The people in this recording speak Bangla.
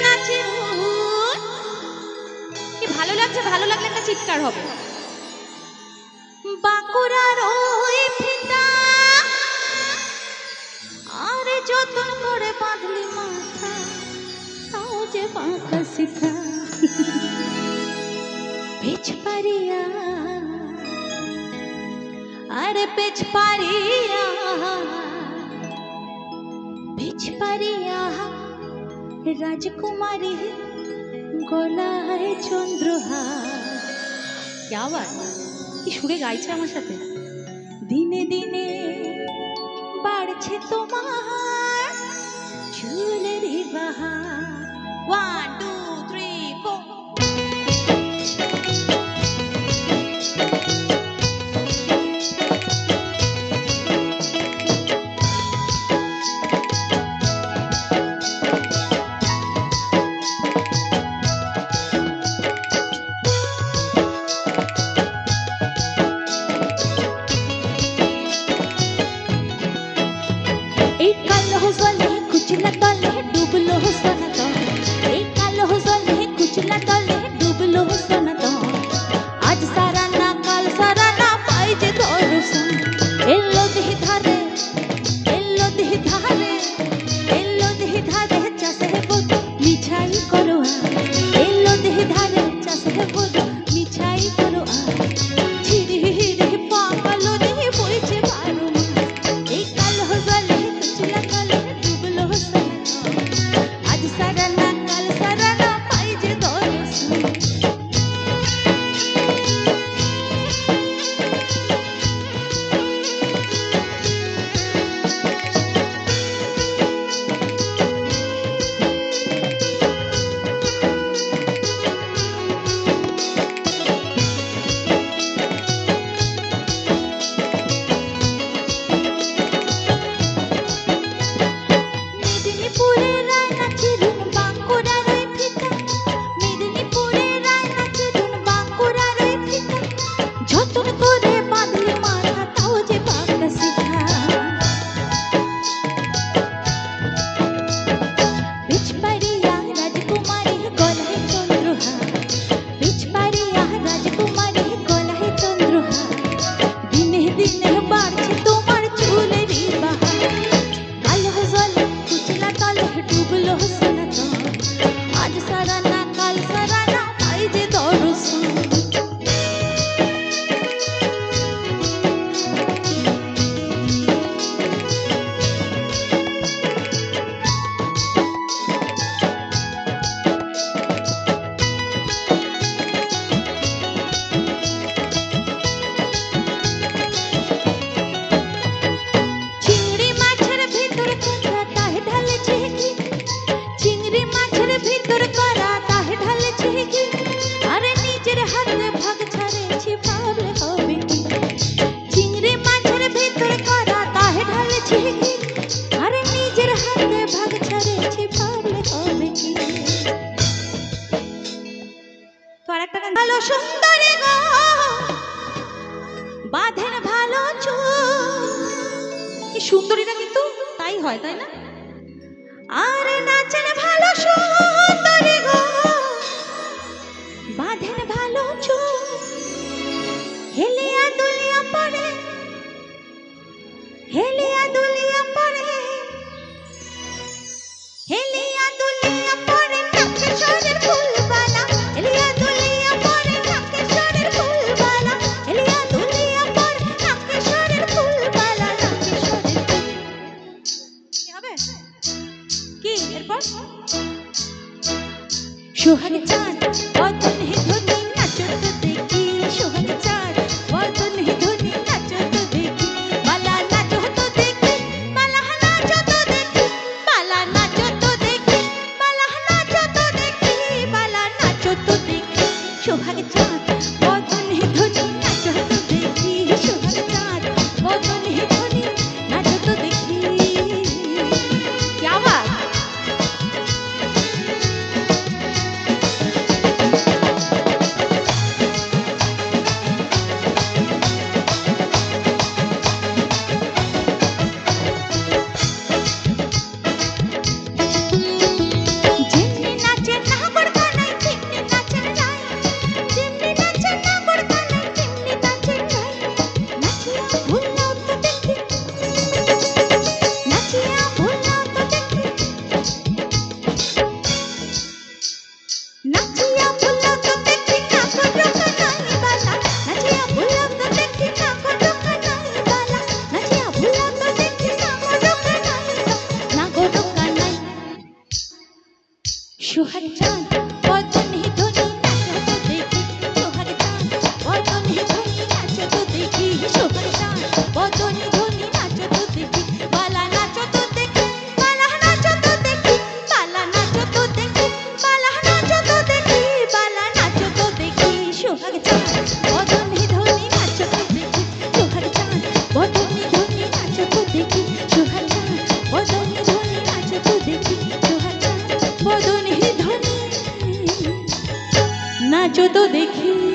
নাচের কি ভালো লাগছে, ভালো লাগলে একটা চিৎকার হবে। বাঁকুড়ার ওই ফিতা আরে যতন করে বাঁধলি মাথা, তাও যে বাঁকা সিথা পেছ পারিয়া আরে পেছ পারিয়া পেছ পারিয়া রাজকুমারী গলায় চন্দ্রহার। क्या बात, কি সুরে গাইছে আমার সাথে। দিনে দিনে বাড়ছে তোমার চুলের বাহার। 1 2 3 4 कुचला तले डूबलो सोना तो, एक कालो जले कुचला तले डूबलो सोना तो। आज सारा ना काल सारा ना पाइजे दर्शन। एलो देहि धारे एलो देहि धारे एलो देहि धारे चासे बोल मिठाई करो आ। एलो देहि धारे चासे बोल मिठाई करो आ। छिड़ी हिरे पागलो देहि बोइचे बारो मास। एक कालो जले कुचला तले ভালো সুন্দরী গো বাঁধেন ভালো চুল। কি সুন্দরীরা কিন্তু তাই হয়, তাই না? আরে নাচেন ভালো সুন্দরী গো বাঁধেন ভালো চুল। হেলিয়া দুলিয়া পড়ে হেলিয়া দুলিয়া পড়ে হেলিয়া দুলিয়া পড়ে নাকেশ্বরের ফুলবালা। হেলিয়া দুলিয়া পড়ে নাকেশ্বরের ফুলবালা। হেলিয়া দুলিয়া পড়ে নাকেশ্বরের ফুলবালা। নাকেশ্বরের কি হবে কি এরপর? সোহাগ চাঁদ বদন হে ধনি নাচো তো দেখি। সোহাগ চাঁদ বদন হে ধনি নাচো তো দেখি। বালা নাচো তো দেখি বালা নাচো তো দেখি। বালা নাচো তো দেখি বালা নাচো তো দেখি। বালা নাচো তো দেখি। সোহাগ চাঁদ বদন হে ধনি নাচো তো দেখি। সোহাগ চাঁদ বদন হে ধনি নাচো তো দেখি। क्या बात। সোহাগ চাঁদ বদনে ধনি নাচো তো দেখি, সোহাগ চাঁদ বদনে ধনি নাচো তো দেখি, সোহাগ চাঁদ বদনে ধনি নাচো তো দেখি, বালা নাচো তো দেখি, বালা নাচো তো দেখি, বালা নাচো তো দেখি, বালা নাচো তো দেখি, বালা নাচো তো দেখি, সোহাগ চাঁদ বদনে ধনি নাচো তো দেখি, সোহাগ চাঁদ বদনে ধনি নাচো তো দেখি, সোহাগ চাঁদ বদনে ধনি নাচো তো দেখি, সোহাগ চাঁদ বদনে ধনি নাচো তো দেখি।